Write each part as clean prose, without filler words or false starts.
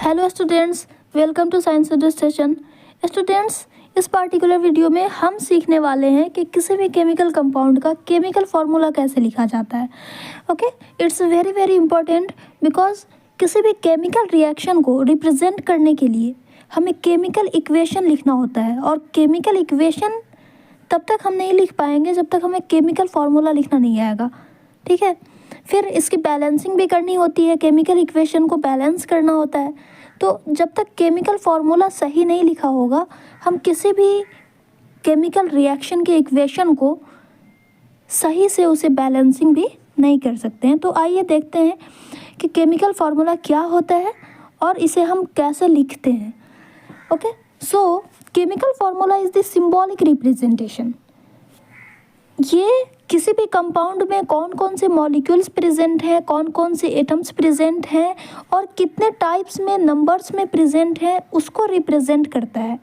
Hello students, welcome to science study session. Students, इस particular video में हम सीखने वाले हैं कि किसी भी केमिकल कंपाउंड का केमिकल फार्मूला कैसे लिखा जाता है। Okay, it's very very important because किसी भी केमिकल रिएक्शन को रिप्रेजेंट करने के लिए हमें केमिकल इक्वेशन लिखना होता है, और केमिकल इक्वेशन तब तक हम नहीं लिख पाएंगे जब तक हमें केमिकल फार्मूला लिखना नहीं आएगा। ठीक है, फिर इसकी बैलेंसिंग भी करनी होती है, केमिकल इक्वेशन को बैलेंस करना होता है। तो जब तक केमिकल फार्मूला सही नहीं लिखा होगा, हम किसी भी केमिकल रिएक्शन के इक्वेशन को सही से उसे बैलेंसिंग भी नहीं कर सकते हैं। तो आइए देखते हैं कि केमिकल फार्मूला क्या होता है और इसे हम कैसे लिखते हैं। Okay, so chemical formula is the symbolic representation. ये किसी भी कंपाउंड में कौन कौन से मॉलिक्यूल्स प्रेजेंट हैं, कौन कौन से एटम्स प्रेजेंट हैं और कितने टाइप्स में नंबर्स में प्रेजेंट हैं, उसको रिप्रेजेंट करता है।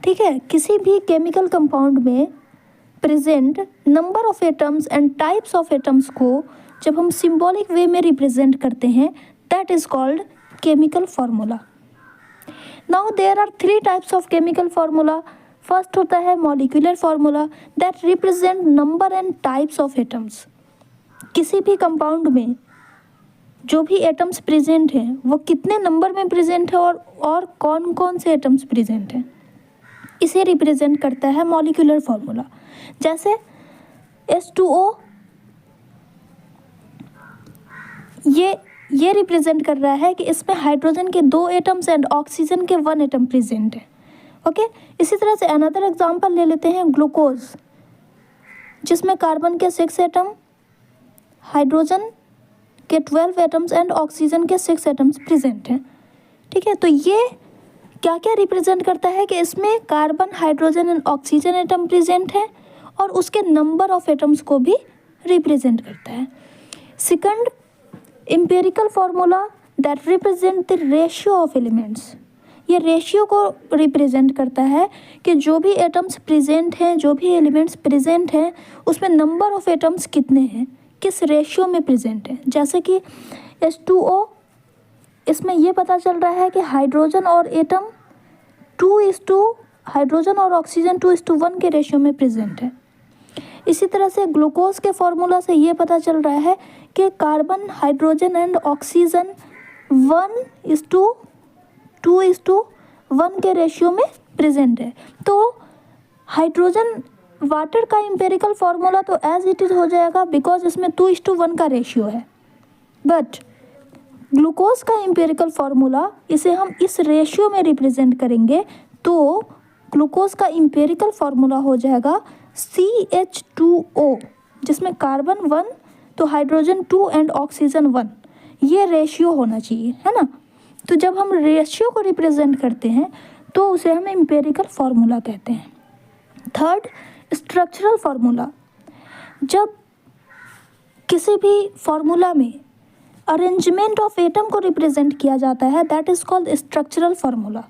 ठीक है, किसी भी केमिकल कंपाउंड में present number of atoms and types of atoms को जब हम सिंबॉलिक वे में रिप्रेजेंट करते हैं, that is called chemical formula. Now there are 3 types of chemical formula. First होता है molecular formula that represent number and types of atoms. किसी भी कंपाउंड में जो भी एटम्स प्रेजेंट हैं वो कितने नंबर में प्रेजेंट है और कौन कौन से एटम्स प्रेजेंट हैं, इसे रिप्रेजेंट करता है मॉलिक्यूलर फार्मूला। जैसे H2O ये रिप्रेजेंट कर रहा है कि इसमें हाइड्रोजन के 2 एटम्स एंड ऑक्सीजन के 1 एटम प्रेजेंट है। ओके, इसी तरह से अनदर एग्जांपल ले लेते हैं ग्लूकोज, जिसमें कार्बन के 6 एटम, हाइड्रोजन के 12 एटम्स एंड ऑक्सीजन के 6 एटम्स प्रेजेंट हैं। ठीक है, तो ये क्या क्या रिप्रेजेंट करता है कि इसमें carbon, hydrogen and oxygen atom present है और उसके नंबर ऑफ एटम्स को भी रिप्रेजेंट करता है। Second, empirical formula that represent the ratio of elements. ये रेशियो को रिप्रेजेंट करता है कि जो भी एटम्स प्रेजेंट हैं, जो भी एलिमेंट्स प्रेजेंट हैं, उसमें नंबर ऑफ एटम्स कितने हैं, किस रेशियो में प्रेजेंट है। जैसे कि H2O, इसमें ये पता चल रहा है कि हाइड्रोजन और एटम 2:, हाइड्रोजन और ऑक्सीजन 2:1 के रेशियो में प्रेजेंट है। इसी तरह से ग्लूकोज के फार्मूला से ये पता चल रहा है कि कार्बन, हाइड्रोजन एंड ऑक्सीजन 2:1 के रेशियो में प्रेजेंट है। तो हाइड्रोजन वाटर का एम्पिरिकल फार्मूला तो एज इट इज़ हो जाएगा बिकॉज इसमें 2:1 का रेशियो है, बट ग्लूकोज का एम्पिरिकल फार्मूला इसे हम इस रेशियो में रिप्रेजेंट करेंगे, तो ग्लूकोज का एम्पिरिकल फार्मूला हो जाएगा CH2O, जिसमें कार्बन 1 तो हाइड्रोजन 2 एंड ऑक्सीजन 1। ये रेशियो होना चाहिए, है ना। तो जब हम रेशियो को रिप्रेजेंट करते हैं तो उसे हम एम्पिरिकल फार्मूला कहते हैं। Third, structural formula. जब किसी भी फार्मूला में अरेंजमेंट ऑफ एटम को रिप्रेजेंट किया जाता है, that is called structural formula.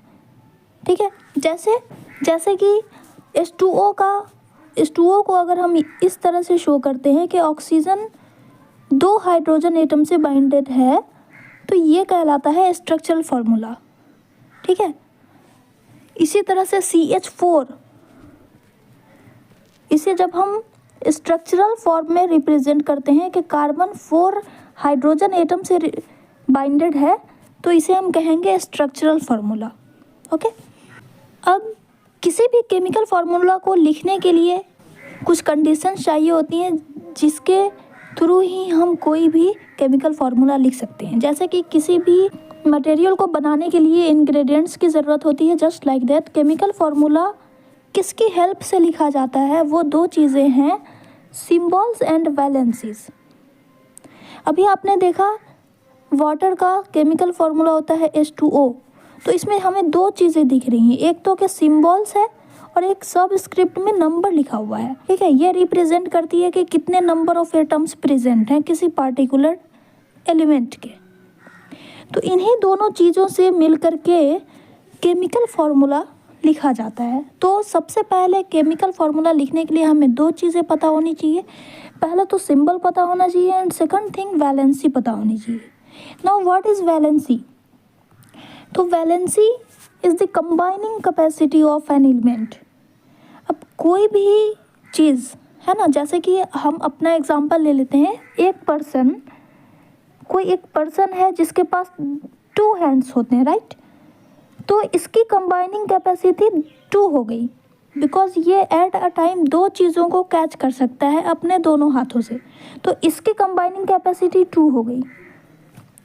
ठीक है, जैसे कि H2O को अगर हम इस तरह से शो करते हैं कि ऑक्सीजन 2 हाइड्रोजन एटम से बाइंडेड है, तो ये कहलाता है स्ट्रक्चरल फार्मूला। ठीक है, इसी तरह से CH4, इसे जब हम स्ट्रक्चरल फॉर्म में रिप्रेजेंट करते हैं कि कार्बन 4 हाइड्रोजन एटम से बाइंडेड है, तो इसे हम कहेंगे स्ट्रक्चरल फार्मूला। ओके, अब किसी भी केमिकल फार्मूला को लिखने के लिए कुछ कंडीशंस चाहिए होती हैं, जिसके थ्रू ही हम कोई भी केमिकल फार्मूला लिख सकते हैं। जैसे कि किसी भी मटेरियल को बनाने के लिए इंग्रेडिएंट्स की ज़रूरत होती है, just like that chemical formula किसकी हेल्प से लिखा जाता है, वो 2 चीज़ें हैं, सिंबल्स एंड वैलेंसीज। अभी आपने देखा वाटर का केमिकल फार्मूला होता है H2O, तो इसमें हमें 2 चीज़ें दिख रही हैं, एक तो क्या सिंबल्स है और एक सब स्क्रिप्ट में नंबर लिखा हुआ है। ठीक है, ये रिप्रेजेंट करती है कि कितने नंबर ऑफ एटम्स प्रेजेंट हैं किसी पार्टिकुलर एलिमेंट के। तो इन्हीं दोनों चीज़ों से मिल करके केमिकल फार्मूला लिखा जाता है। तो सबसे पहले केमिकल फार्मूला लिखने के लिए हमें 2 चीज़ें पता होनी चाहिए। पहला तो सिंबल पता होना चाहिए एंड सेकंड थिंग वैलेंसी पता होनी चाहिए। Now what is valency? तो valency is the combining capacity of an element. अब कोई भी चीज़ है ना, जैसे कि हम अपना एग्जांपल ले लेते हैं, कोई एक पर्सन है जिसके पास 2 हैंड्स होते हैं, राइट। तो इसकी कंबाइनिंग कैपेसिटी 2 हो गई, बिकॉज ये एट अ टाइम 2 चीज़ों को कैच कर सकता है अपने दोनों हाथों से, तो इसकी कंबाइनिंग कैपेसिटी 2 हो गई।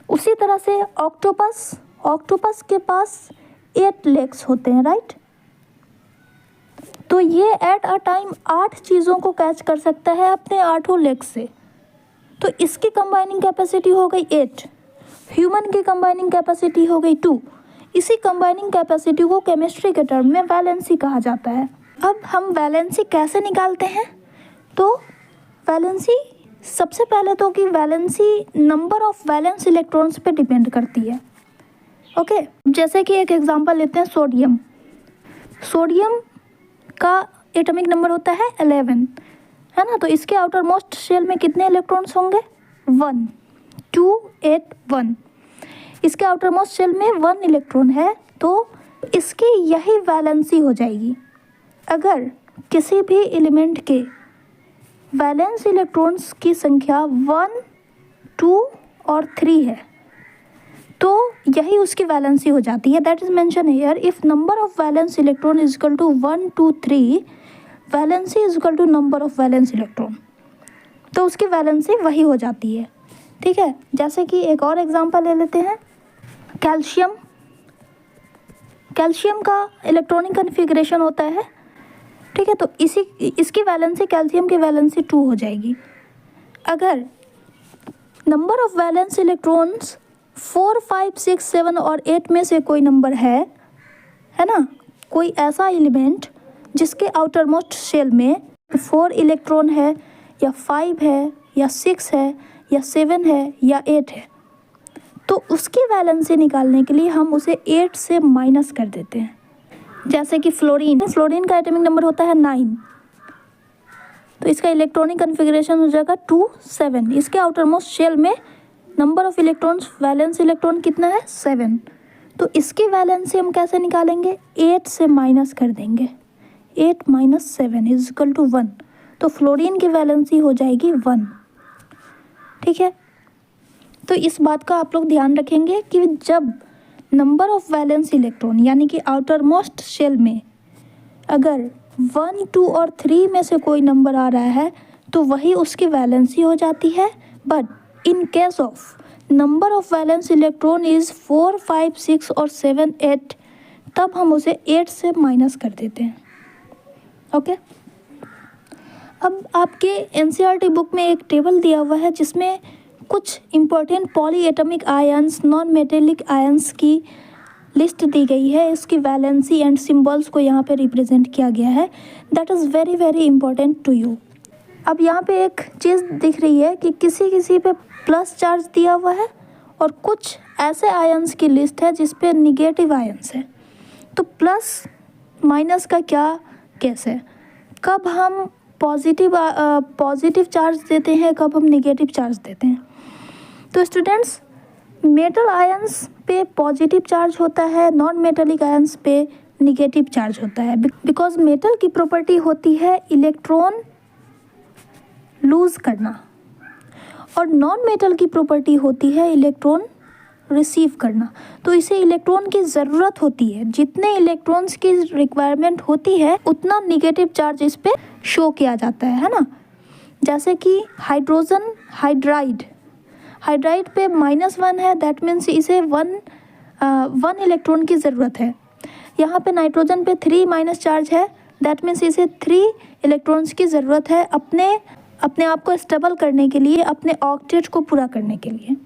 उसी तरह से ऑक्टोपस के पास 8 लेग्स होते हैं, राइट। तो ये एट अ टाइम 8 चीज़ों को कैच कर सकता है अपने 8 लेग्स से, तो इसकी कंबाइनिंग कैपेसिटी हो गई 8। ह्यूमन की कंबाइनिंग कैपेसिटी हो गई 2। इसी कंबाइनिंग कैपेसिटी को केमिस्ट्री के टर्म में वैलेंसी कहा जाता है। अब हम वैलेंसी कैसे निकालते हैं? तो वैलेंसी सबसे पहले तो कि valency number of valence electrons पे डिपेंड करती है। ओके, जैसे कि एक एग्जांपल लेते हैं, सोडियम का एटॉमिक नंबर होता है 11, है ना। तो इसके आउटर मोस्ट शेल में कितने इलेक्ट्रॉन्स होंगे? 1, 2, 8, 1। इसके आउटर मोस्ट शेल में 1 इलेक्ट्रॉन है, तो इसकी यही वैलेंसी हो जाएगी। अगर किसी भी एलिमेंट के वैलेंस इलेक्ट्रॉन्स की संख्या 1, 2 और 3 है, तो यही उसकी वैलेंसी हो जाती है। That is mention here, if number of valence electron is equal to 1, 2, 3, valency is equal to number of valence electron, तो उसकी वैलेंसी वही हो जाती है। ठीक है, जैसे कि एक और एग्जांपल ले लेते हैं, कैल्शियम का इलेक्ट्रॉनिक कन्फिग्रेशन होता है, ठीक है। तो इसकी वैलेंसी, कैल्शियम की वैलेंसी 2 हो जाएगी। अगर नंबर ऑफ वैलेंस इलेक्ट्रॉन्स 4, 5, 6, 7 और 8 में से कोई नंबर है ना, कोई ऐसा एलिमेंट जिसके आउटर मोस्ट शेल में 4 इलेक्ट्रॉन है, या 5 है, या 6 है, या 7 है, या 8 है, तो उसकी वैलेंसी निकालने के लिए हम उसे 8 से माइनस कर देते हैं। जैसे कि फ्लोरीन का एटॉमिक नंबर होता है 9, तो इसका इलेक्ट्रॉनिक कन्फिग्रेशन हो जाएगा 2, 7। इसके आउटर मोस्ट शेल में number of electrons, valence electron कितना है? 7। तो इसकी वैलेंसी हम कैसे निकालेंगे? 8 से माइनस कर देंगे। 8 - 7 इज इक्वल टू 1। तो फ्लोरीन की वैलेंसी हो जाएगी 1। ठीक है, तो इस बात का आप लोग ध्यान रखेंगे कि जब नंबर ऑफ वैलेंस इलेक्ट्रॉन यानी कि आउटर मोस्ट शेल में अगर 1, 2 और 3 में से कोई नंबर आ रहा है, तो वही उसकी वैलेंसी हो जाती है। But in case of number of valence electron is 4, 5, 6 और 7, 8, तब हम उसे 8 से माइनस कर देते हैं। ओके, अब आपके एनसीईआरटी बुक में एक टेबल दिया हुआ है जिसमें कुछ important polyatomic ions, non metallic ions की लिस्ट दी गई है। इसकी वैलेंसी एंड सिंबल्स को यहाँ पे रिप्रेजेंट किया गया है। That is very very important to you. अब यहाँ पे एक चीज़ दिख रही है कि किसी पे प्लस चार्ज दिया हुआ है और कुछ ऐसे आयंस की लिस्ट है जिस पे निगेटिव आयंस है। तो प्लस माइनस का क्या केस है? कब हम पॉजिटिव चार्ज देते हैं, कब हम निगेटिव चार्ज देते हैं? तो स्टूडेंट्स, मेटल आयंस पे पॉजिटिव चार्ज होता है, नॉन मेटेलिक आयंस पे निगेटिव चार्ज होता है। बिकॉज मेटल की प्रॉपर्टी होती है इलेक्ट्रॉन लूज़ करना, और नॉन मेटल की प्रॉपर्टी होती है इलेक्ट्रॉन रिसीव करना। तो इसे इलेक्ट्रॉन की ज़रूरत होती है, जितने इलेक्ट्रॉन्स की रिक्वायरमेंट होती है उतना निगेटिव चार्ज इस पे शो किया जाता है ना। जैसे कि हाइड्रोजन हाइड्राइड पे -1 है, दैट मीन्स इसे 1 इलेक्ट्रॉन की ज़रूरत है। यहाँ पे नाइट्रोजन पे 3 माइनस चार्ज है, दैट मीन्स इसे 3 इलेक्ट्रॉन्स की ज़रूरत है अपने आप को स्टेबल करने के लिए, अपने ऑक्टेट को पूरा करने के लिए।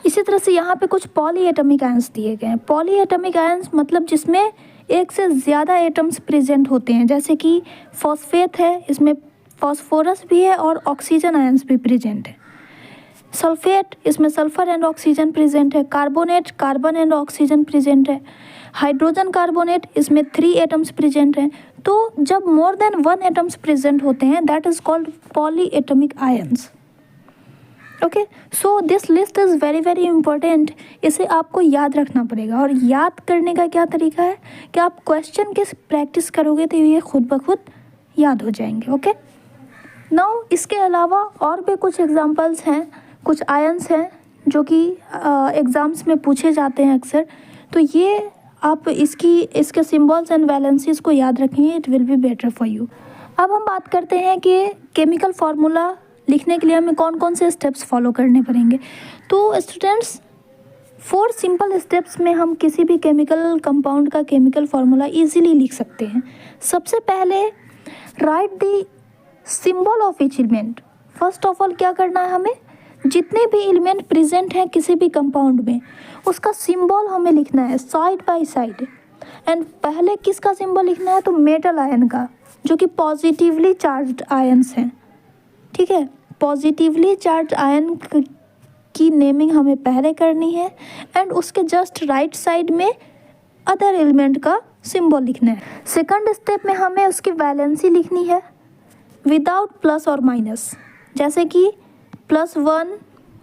इसी तरह से यहाँ पे कुछ पॉलीएटॉमिक आयंस दिए गए हैं। पॉलीएटॉमिक आयंस मतलब जिसमें एक से ज़्यादा एटम्स प्रेजेंट होते हैं। जैसे कि फॉस्फेट है, इसमें फॉस्फोरस भी है और ऑक्सीजन आयंस भी प्रेजेंट है। सल्फेट, इसमें सल्फर एंड ऑक्सीजन प्रेजेंट है। Carbonate, carbon and oxygen present है। हाइड्रोजन कार्बोनेट, इसमें 3 एटम्स प्रेजेंट हैं। तो जब मोर देन 1 एटम्स प्रेजेंट होते हैं, that is called polyatomic ions. Okay, so this list is very very important. इसे आपको याद रखना पड़ेगा, और याद करने का क्या तरीका है कि आप क्वेश्चन की प्रैक्टिस करोगे तो ये खुद ब खुद याद हो जाएंगे। ओके, नाउ इसके अलावा और भी कुछ एग्जांपल्स हैं, कुछ आयंस हैं जो कि एग्ज़ाम्स में पूछे जाते हैं अक्सर। तो ये आप इसके सिंबल्स एंड वैलेंसीज को याद रखेंगे, it will be better for you. अब हम बात करते हैं कि केमिकल फार्मूला लिखने के लिए हमें कौन कौन से स्टेप्स फॉलो करने पड़ेंगे। तो स्टूडेंट्स, 4 सिंपल स्टेप्स में हम किसी भी केमिकल कंपाउंड का केमिकल फार्मूला इजीली लिख सकते हैं। सबसे पहले right the symbol of each element. First of all क्या करना है, हमें जितने भी एलिमेंट प्रेजेंट हैं किसी भी कंपाउंड में उसका सिंबल हमें लिखना है साइड बाय साइड। एंड पहले किसका सिंबल लिखना है, तो मेटल आयन का, जो कि पॉजिटिवली चार्ज्ड आयन्स हैं। ठीक है, पॉजिटिवली चार्ज आयन की नेमिंग हमें पहले करनी है, एंड उसके जस्ट राइट साइड में अदर एलिमेंट का सिंबल लिखना है। सेकंड स्टेप में हमें उसकी वैलेंसी लिखनी है विदाउट प्लस और माइनस। जैसे कि +1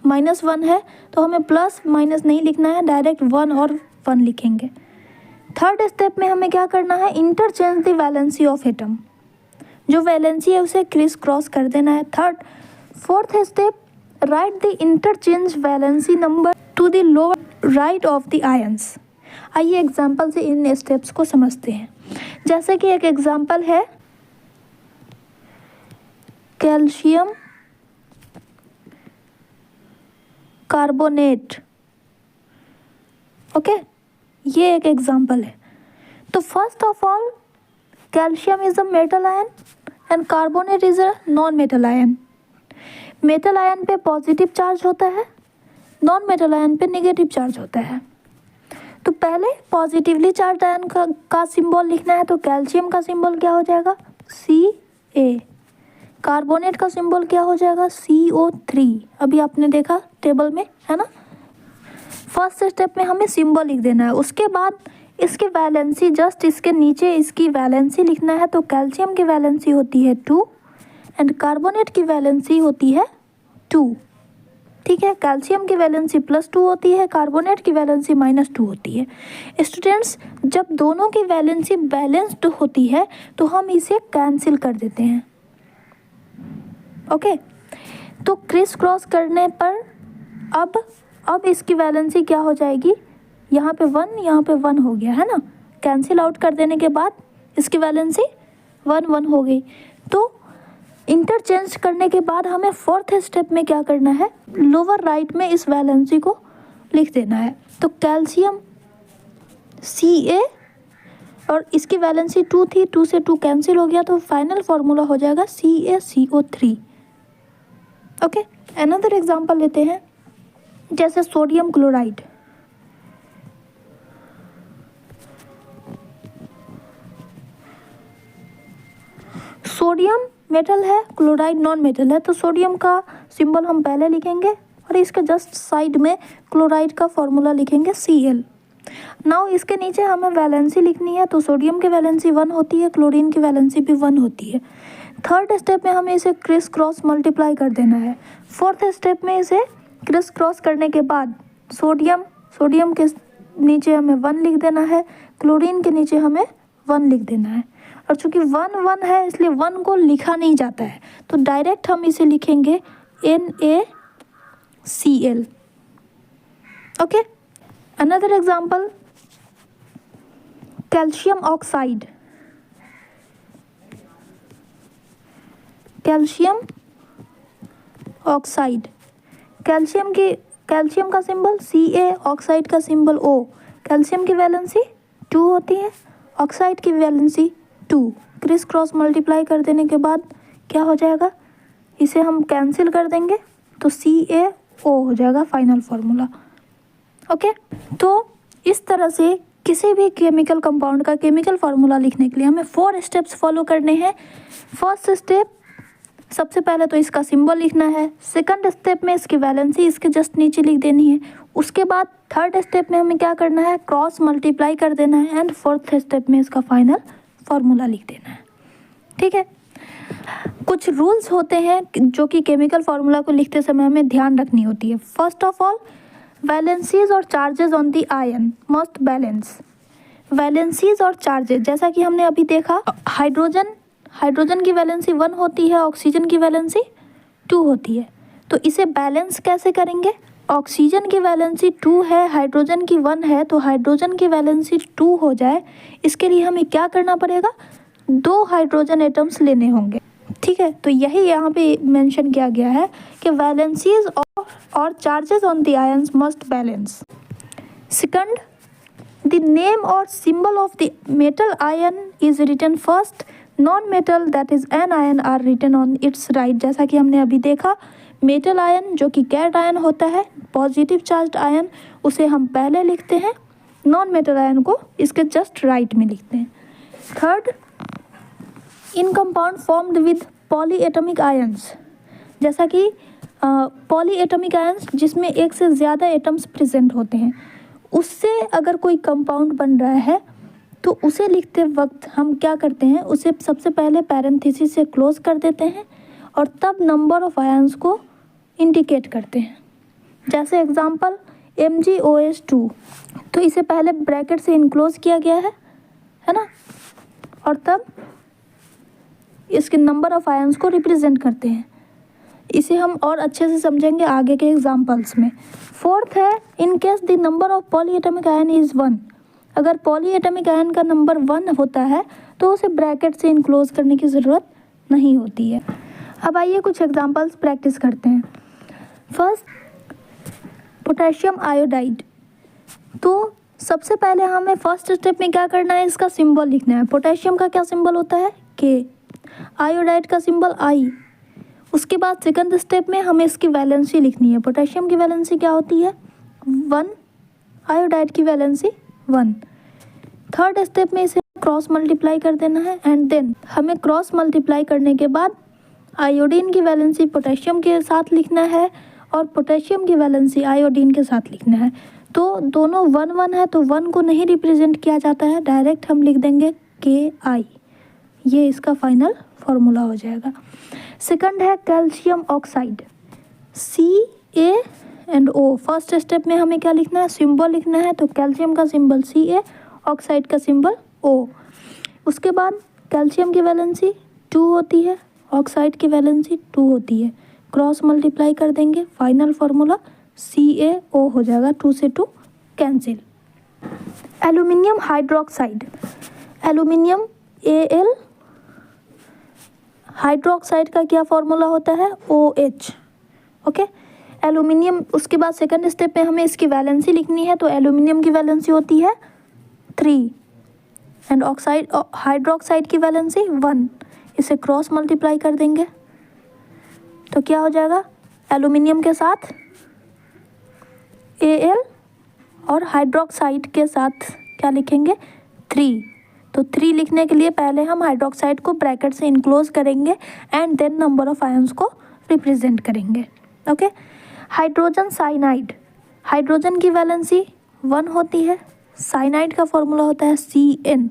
-1 है तो हमें प्लस माइनस नहीं लिखना है, डायरेक्ट 1 और 1 लिखेंगे। थर्ड स्टेप में हमें क्या करना है, interchange the valency of atom. जो वैलेंसी है उसे क्रिस क्रॉस कर देना है। Fourth step, right the interchange valency number two the lower right of the ions. आइए एग्जांपल से इन स्टेप्स को समझते हैं। जैसे कि एक एग्जांपल है कैल्शियम कार्बोनेट। ओके, ये एक एग्जांपल है। तो first of all calcium is a metal ion and carbonate is a non metal ion. Metal ion पे पॉजिटिव चार्ज होता है, नॉन मेटल आयन पे नेगेटिव चार्ज होता है। तो पहले पॉजिटिवली चार्ज आयन का सिंबल लिखना है, तो कैल्शियम का सिंबल क्या हो जाएगा, Ca। कार्बोनेट का सिंबल क्या हो जाएगा, CO3। अभी आपने देखा टेबल में, है ना। फर्स्ट स्टेप में हमें सिंबल लिख देना है। उसके बाद इसकी वैलेंसी, जस्ट इसके नीचे इसकी वैलेंसी लिखना है। तो कैल्शियम की वैलेंसी होती है 2 एंड कार्बोनेट की वैलेंसी होती है 2। ठीक है, कैल्शियम की वैलेंसी +2 होती है, कार्बोनेट की वैलेंसी -2 होती है। स्टूडेंट्स, जब दोनों की वैलेंसी बैलेंस्ड होती है तो हम इसे कैंसिल कर देते हैं। ओके, तो क्रिस क्रॉस करने पर अब इसकी वैलेंसी क्या हो जाएगी, यहाँ पे 1, यहाँ पे 1 हो गया, है ना। कैंसिल आउट कर देने के बाद इसकी वैलेंसी 1 हो गई। तो इंटरचेंज करने के बाद हमें फोर्थ स्टेप में क्या करना है, लोअर राइट में इस वैलेंसी को लिख देना है। तो कैल्शियम Ca, और इसकी वैलेंसी 2 थी, 2 से 2 कैंसिल हो गया, तो फाइनल फार्मूला हो जाएगा CaCO3। ओके, अनदर एग्जांपल लेते हैं, जैसे सोडियम क्लोराइड। सोडियम मेटल है, क्लोराइड नॉन मेटल है। तो सोडियम का सिंबल हम पहले लिखेंगे और इसके जस्ट साइड में क्लोराइड का फॉर्मूला लिखेंगे Cl। नाउ इसके नीचे हमें वैलेंसी लिखनी है। तो सोडियम की वैलेंसी 1 होती है, क्लोरीन की वैलेंसी भी 1 होती है। थर्ड स्टेप में हमें इसे क्रिस क्रॉस मल्टीप्लाई कर देना है। फोर्थ स्टेप में इसे क्रिस क्रॉस करने के बाद सोडियम के नीचे हमें 1 लिख देना है, क्लोरीन के नीचे हमें 1 लिख देना है। और चूंकि 1 है इसलिए 1 को लिखा नहीं जाता है, तो डायरेक्ट हम इसे लिखेंगे NaCl। Okay, another example, calcium oxide. Calcium oxide, calcium का सिंबल Ca, ऑक्साइड का सिंबल O। कैल्शियम की वैलेंसी 2 होती है, ऑक्साइड की वैलेंसी 2। क्रिस क्रॉस मल्टीप्लाई कर देने के बाद क्या हो जाएगा, इसे हम कैंसिल कर देंगे तो CaO हो जाएगा फाइनल फार्मूला। ओके, तो इस तरह से किसी भी केमिकल कंपाउंड का केमिकल फार्मूला लिखने के लिए हमें 4 स्टेप्स फॉलो करने हैं। फर्स्ट स्टेप, सबसे पहले तो इसका सिंबल लिखना है। सेकंड स्टेप में इसकी वैलेंसी इसके जस्ट नीचे लिख देनी है। उसके बाद थर्ड स्टेप में हमें क्या करना है, क्रॉस मल्टीप्लाई कर देना है। एंड फोर्थ स्टेप में इसका फाइनल फार्मूला लिख देना है। ठीक है, कुछ रूल्स होते हैं जो कि केमिकल फार्मूला को लिखते समय हमें ध्यान रखनी होती है। फर्स्ट ऑफ ऑल, वैलेंसीज और charges on the ion must balance. Valencies और चार्जेस, जैसा कि हमने अभी देखा, हाइड्रोजन की वैलेंसी 1 होती है, ऑक्सीजन की वैलेंसी 2 होती है। तो इसे बैलेंस कैसे करेंगे? ऑक्सीजन की वैलेंसी 2 है, हाइड्रोजन की 1 है, तो हाइड्रोजन की वैलेंसी 2 हो जाए, इसके लिए हमें क्या करना पड़ेगा? 2 हाइड्रोजन एटम्स लेने होंगे। ठीक है, तो यही यहाँ पे मेंशन किया गया है कि वैलेंसीज और charges on the ions must balance. Second, the name और symbol of the metal ion is written first, non metal that is anion are written on its right. जैसा कि हमने अभी देखा, मेटल आयन जो कि cat ion होता है, पॉजिटिव चार्ज्ड आयन, उसे हम पहले लिखते हैं, नॉन मेटल आयन को इसके जस्ट राइट में लिखते हैं। Third, in compound formed with polyatomic ions, जैसा कि पॉलीएटमिक आयंस जिसमें एक से ज़्यादा एटम्स प्रेजेंट होते हैं, उससे अगर कोई कंपाउंड बन रहा है तो उसे लिखते वक्त हम क्या करते हैं? उसे सबसे पहले पैरेंथेसिस से क्लोज कर देते हैं और तब नंबर ऑफ आयंस को इंडिकेट करते हैं। जैसे एग्जांपल MgOH2, तो इसे पहले ब्रैकेट से इनक्लोज किया गया है ना, और तब इसके नंबर ऑफ आयंस को रिप्रेजेंट करते हैं। इसे हम और अच्छे से समझेंगे आगे के एग्जांपल्स में। फोर्थ है, in case the number of polyatomic ion is 1, अगर पॉलीएटमिक आयन का नंबर 1 होता है तो उसे ब्रैकेट से इनक्लोज करने की ज़रूरत नहीं होती है। अब आइए कुछ एग्जांपल्स प्रैक्टिस करते हैं। First, potassium iodide. तो सबसे पहले हमें फर्स्ट स्टेप में क्या करना है? इसका सिंबल लिखना है। पोटेशियम का क्या सिंबल होता है? K। आयोडाइड का सिंबल I। उसके बाद सेकंड स्टेप में हमें इसकी वैलेंसी लिखनी है। पोटेशियम की वैलेंसी क्या होती है? 1, आयोडाइड की वैलेंसी 1। थर्ड स्टेप में इसे क्रॉस मल्टीप्लाई कर देना है एंड देन हमें क्रॉस मल्टीप्लाई करने के बाद आयोडीन की वैलेंसी पोटेशियम के साथ लिखना है और पोटेशियम की वैलेंसी आयोडीन के साथ लिखना है। तो दोनों 1 1 है, तो 1 को नहीं रिप्रेजेंट किया जाता है, डायरेक्ट हम लिख देंगे Ki। ये इसका फाइनल फार्मूला हो जाएगा। सेकंड है calcium oxide, CaO। First step में हमें क्या लिखना है? सिंबल लिखना है। तो कैल्शियम का सिंबल Ca, ऑक्साइड का सिंबल O। उसके बाद कैल्शियम की वैलेंसी 2 होती है, ऑक्साइड की वैलेंसी 2 होती है, क्रॉस मल्टीप्लाई कर देंगे, फाइनल फार्मूला CaO हो जाएगा। 2 से 2 cancel. Aluminium hydroxide, aluminium Al, hydroxide का क्या फार्मूला होता है? OH। Okay, aluminium. उसके बाद सेकंड स्टेप में हमें इसकी वैलेंसी लिखनी है। तो एल्यूमिनियम की वैलेंसी होती है 3 एंड ऑक्साइड हाइड्रोक्साइड की वैलेंसी 1। इसे क्रॉस मल्टीप्लाई कर देंगे तो क्या हो जाएगा? एल्यूमिनियम के साथ Al और हाइड्रोक्साइड के साथ क्या लिखेंगे? 3। तो 3 लिखने के लिए पहले हम हाइड्रोक्साइड को ब्रैकेट से इनक्लोज करेंगे and then number of ions को रिप्रेजेंट करेंगे। ओके, हाइड्रोजन साइनाइड, हाइड्रोजन की वैलेंसी 1 होती है, साइनाइड का फॉर्मूला होता है Cn।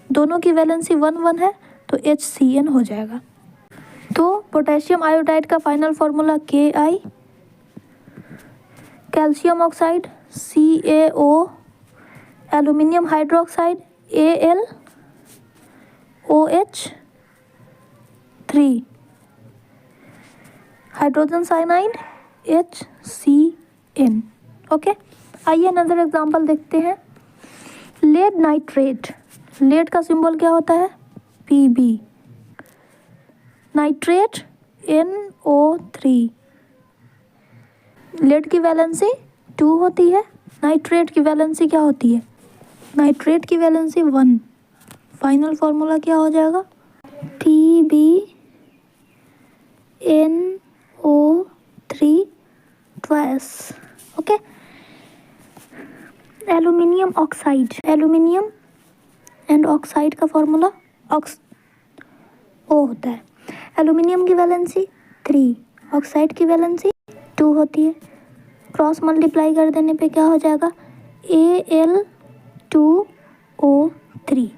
दोनों की वैलेंसी 1 1 है, तो HCN हो जाएगा। तो पोटेशियम आयोडाइड का final formula Ki, calcium oxide CaO, aluminium hydroxide AlOH 3, hydrogen cyanide HCN। Okay, आइए नजर एग्जांपल देखते हैं। लेड नाइट्रेट, लेड का सिंबल क्या होता है? Pb। नाइट्रेट NO3, लेड की वैलेंसी 2 होती है, नाइट्रेट की वैलेंसी क्या होती है? नाइट्रेट की वैलेंसी 1। फाइनल फार्मूला क्या हो जाएगा? PbNO3 twice. Okay, aluminium oxide, aluminium and oxide का फॉर्मूला O होता है। एल्यूमिनियम की वैलेंसी 3, ऑक्साइड की वैलेंसी 2 होती है, क्रॉस मल्टीप्लाई कर देने पे क्या हो जाएगा? Al2O3,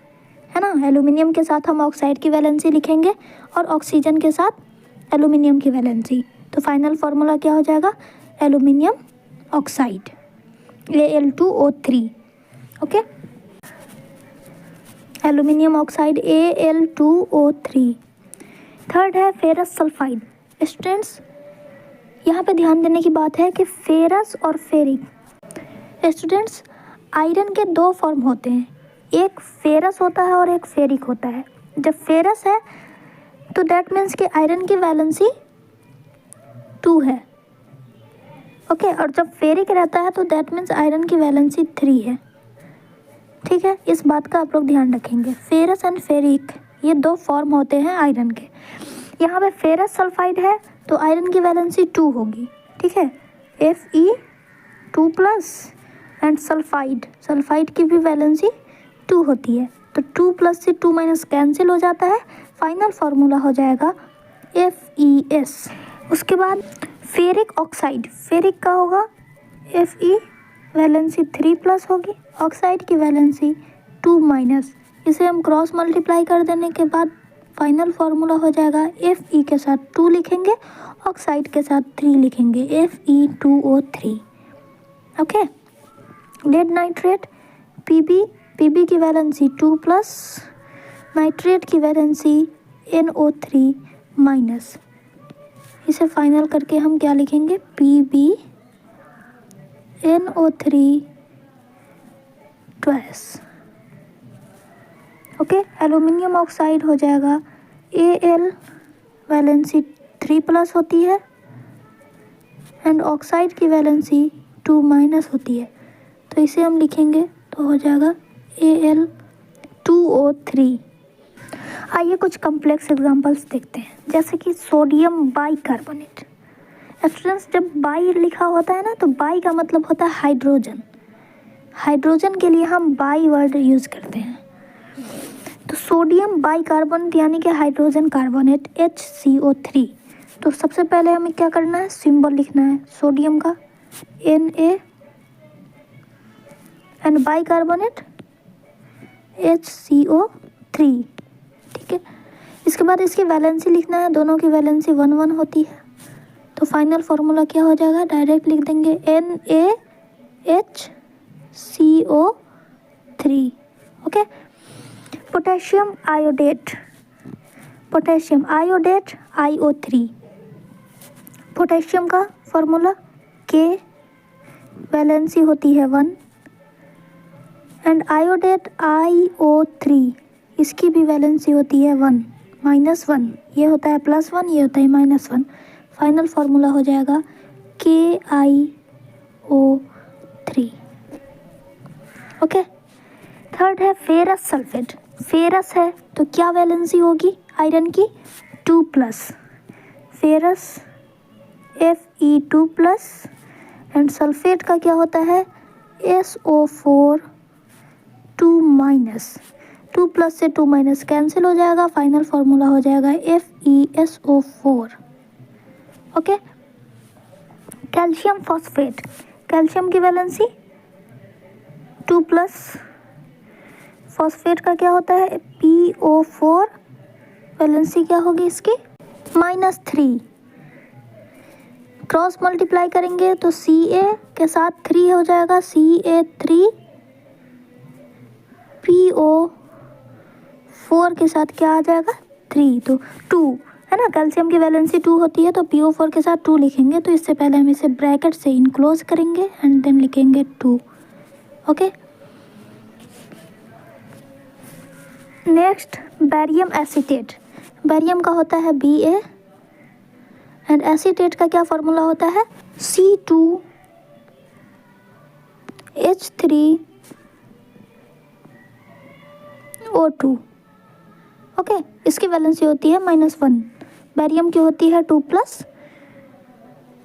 है ना। एल्यूमिनियम के साथ हम ऑक्साइड की वैलेंसी लिखेंगे और ऑक्सीजन के साथ एल्यूमिनियम की वैलेंसी। तो फाइनल फार्मूला क्या हो जाएगा, aluminium oxide Al2O3। Okay, aluminium oxide Al2O3। Third है फेरस सल्फाइड। स्टूडेंट्स यहाँ पे ध्यान देने की बात है कि फेरस और फेरिक, स्टूडेंट्स आयरन के दो फॉर्म होते हैं, एक फेरस होता है और एक फेरिक होता है। जब फेरस है तो दैट मीन्स कि आयरन की वैलेंसी 2 है। ओके, और जब फेरिक रहता है तो दैट मीन्स आयरन की वैलेंसी 3 है। ठीक है, इस बात का आप लोग ध्यान रखेंगे। फेरस एंड फेरिक ये दो फॉर्म होते हैं आयरन के। यहाँ पे फेरस सल्फाइड है तो आयरन की वैलेंसी 2 होगी। ठीक है, Fe2+ एंड सल्फाइड की भी वैलेंसी 2 होती है। तो 2+ से 2- कैंसिल हो जाता है, फाइनल फार्मूला हो जाएगा FeS। उसके बाद फेरिक ऑक्साइड, फेरिक का होगा Fe वैलेंसी 3+ होगी, ऑक्साइड की वैलेंसी 2-। इसे हम क्रॉस मल्टीप्लाई कर देने के बाद फाइनल फार्मूला हो जाएगा Fe के साथ 2 लिखेंगे, ऑक्साइड के साथ 3 लिखेंगे, Fe2O3। Okay, lead nitrate Pb की वैलेंसी 2+, नाइट्रेट की वैलेंसी NO3-। इसे फाइनल करके हम क्या लिखेंगे, PbNO3 twice. Okay, aluminium oxide हो जाएगा Al वैलेंसी 3+ होती है एंड ऑक्साइड की वैलेंसी 2- होती है। तो इसे हम लिखेंगे तो हो जाएगा Al2O3। आइए कुछ कॉम्प्लेक्स एग्जांपल्स देखते हैं, जैसे कि सोडियम बाइकार्बोनेट। स्टूडेंट्स जब बाई लिखा होता है ना तो बाई का मतलब होता है हाइड्रोजन। हाइड्रोजन के लिए हम बाई वर्ड यूज़ करते हैं। तो सोडियम बाइकार्बोनेट यानी कि हाइड्रोजन कार्बोनेट HCO3। तो सबसे पहले हमें क्या करना है, सिंबल लिखना है सोडियम का Na एंड बाइकार्बोनेट HCO3। ठीक है, इसके बाद इसकी वैलेंसी लिखना है, दोनों की वैलेंसी 1-1 होती है। तो फाइनल फार्मूला क्या हो जाएगा, डायरेक्ट लिख देंगे NaHCO3। Okay, potassium iodate IO3। Potassium का फार्मूला K, वैलेंसी होती है 1 एंड आयोडेट IO3, इसकी भी वैलेंसी होती है 1-1। ये होता है +1, ये होता है -1। फाइनल फार्मूला हो जाएगा KiO3। ओके, थर्ड है फेरस सल्फेट। फेरस है तो क्या वैलेंसी होगी आयरन की, 2+, फेरस Fe2+ एंड सल्फेट का क्या होता है SO4 2-। 2+ से 2- कैंसिल हो जाएगा, फाइनल फार्मूला हो जाएगा FeSO4। Okay, calcium phosphate, calcium की वैलेंसी 2+, फॉस्फेट का क्या होता है PO4, वैलेंसी क्या होगी इसकी -3। क्रॉस मल्टीप्लाई करेंगे तो Ca के साथ 3 हो जाएगा, Ca3, PO4 के साथ क्या आ जाएगा 3, तो 2 है ना। कैल्शियम की वैलेंसी 2 होती है तो PO4 के साथ 2 लिखेंगे। तो इससे पहले हम इसे ब्रैकेट से इनक्लोज करेंगे एंड देन लिखेंगे 2। Okay, next barium acetate. Barium का होता है Ba एंड एसीटेट का क्या फार्मूला होता है C2H3O2। ओके, इसकी वैलेंसी होती है -1, बैरियम की होती है 2+।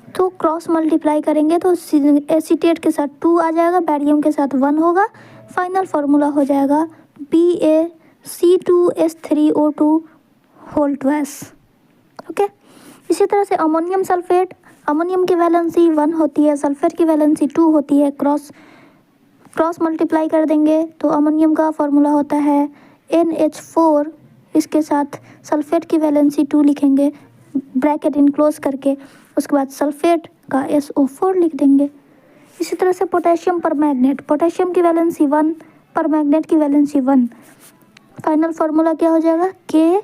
तो क्रॉस मल्टीप्लाई करेंगे तो एसीटेट के साथ 2 आ जाएगा, बैरियम के साथ 1 होगा। फाइनल फार्मूला हो जाएगा BaC2H3O2 होल ट्वाइस। ओके, इसी तरह से अमोनियम सल्फेट, अमोनियम की वैलेंसी 1 होती है, सल्फर की वैलेंसी 2 होती है। क्रॉस मल्टीप्लाई कर देंगे तो अमोनियम का फार्मूला होता है NH4, इसके साथ सल्फेट की वैलेंसी 2 लिखेंगे, ब्रैकेट इनक्लोज करके, उसके बाद सल्फेट का SO4 लिख देंगे। इसी तरह से पोटेशियम परमैंगनेट, पोटेशियम की वैलेंसी 1, परमैंगनेट की वैलेंसी 1। फाइनल फार्मूला क्या हो जाएगा, K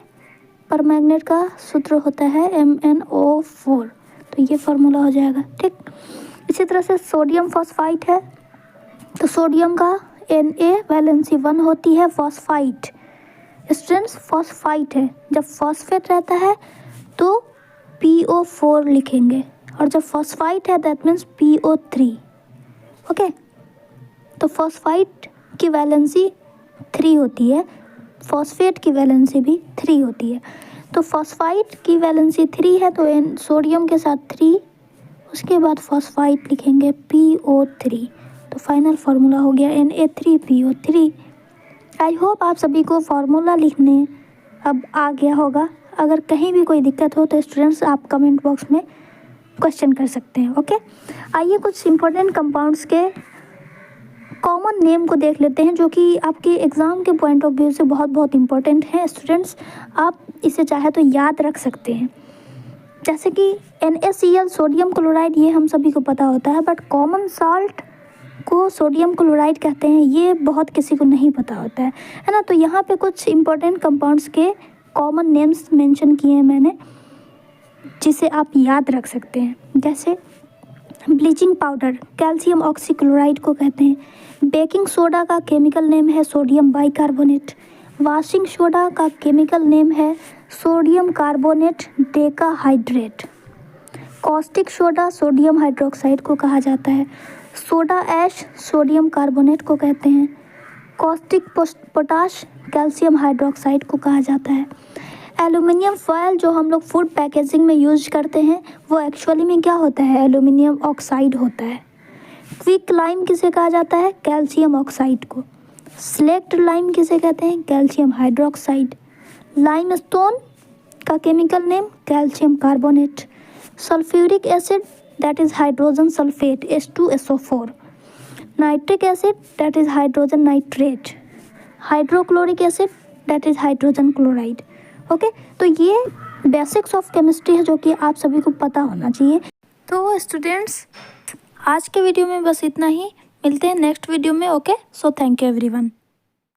परमैंगनेट का सूत्र होता है MnO4, तो ये फार्मूला हो जाएगा, ठीक। इसी तरह से सोडियम फॉस्फाइड है, तो सोडियम का Na वैलेंसी 1 होती है, फॉस्फाइड स्टूडेंट्स फॉस्फाइड है। जब फॉस्फेट रहता है तो PO4 लिखेंगे, और जब फॉस्फाइड है दैट मीन्स PO3, ओके। तो फॉस्फाइड की वैलेंसी 3 होती है, फॉस्फेट की वैलेंसी भी 3 होती है। तो फॉस्फाइड की वैलेंसी 3 है तो सोडियम के साथ 3, उसके बाद फॉस्फाइड लिखेंगे PO3, तो फाइनल फार्मूला हो गया Na3PO3। आई होप आप सभी को फार्मूला लिखने अब आ गया होगा। अगर कहीं भी कोई दिक्कत हो तो स्टूडेंट्स आप कमेंट बॉक्स में क्वेश्चन कर सकते हैं, ओके। आइए कुछ इम्पोर्टेंट कंपाउंड्स के कॉमन नेम को देख लेते हैं, जो कि आपके एग्ज़ाम के पॉइंट ऑफ व्यू से बहुत इम्पोर्टेंट है स्टूडेंट्स। आप इसे चाहे तो याद रख सकते हैं, जैसे कि NaCl सोडियम क्लोराइड, ये हम सभी को पता होता है, बट कॉमन साल्ट को सोडियम क्लोराइड कहते हैं, ये बहुत किसी को नहीं पता होता है ना। तो यहाँ पे कुछ इम्पोर्टेंट कंपाउंड्स के कॉमन नेम्स मेंशन किए हैं मैंने, जिसे आप याद रख सकते हैं। जैसे ब्लीचिंग पाउडर कैल्शियम ऑक्सीक्लोराइड को कहते हैं। बेकिंग सोडा का केमिकल नेम है सोडियम बाइकार्बोनेट। वॉशिंग सोडा का केमिकल नेम है sodium carbonate decahydrate. Caustic soda sodium hydroxide को कहा जाता है। सोडा ऐश सोडियम कार्बोनेट को कहते हैं। कॉस्टिक पोटाश कैल्शियम हाइड्रोक्साइड को कहा जाता है। एल्यूमिनियम फॉयल जो हम लोग फूड पैकेजिंग में यूज करते हैं वो एक्चुअली में क्या होता है, एल्यूमिनियम ऑक्साइड होता है। क्विक लाइम किसे कहा जाता है, कैल्शियम ऑक्साइड को। स्लेक्ट लाइम किसे कहते हैं, कैल्शियम हाइड्रोक्साइड। लाइमस्टोन का chemical name calcium carbonate. Sulphuric acid that is hydrogen sulfate H2SO4. Nitric acid that is hydrogen nitrate. Hydrochloric acid that is hydrogen chloride. Okay, तो ये basics of chemistry है जो कि आप सभी को पता होना चाहिए। तो स्टूडेंट्स आज के वीडियो में बस इतना ही, मिलते हैं नेक्स्ट वीडियो में, okay. So thank you everyone.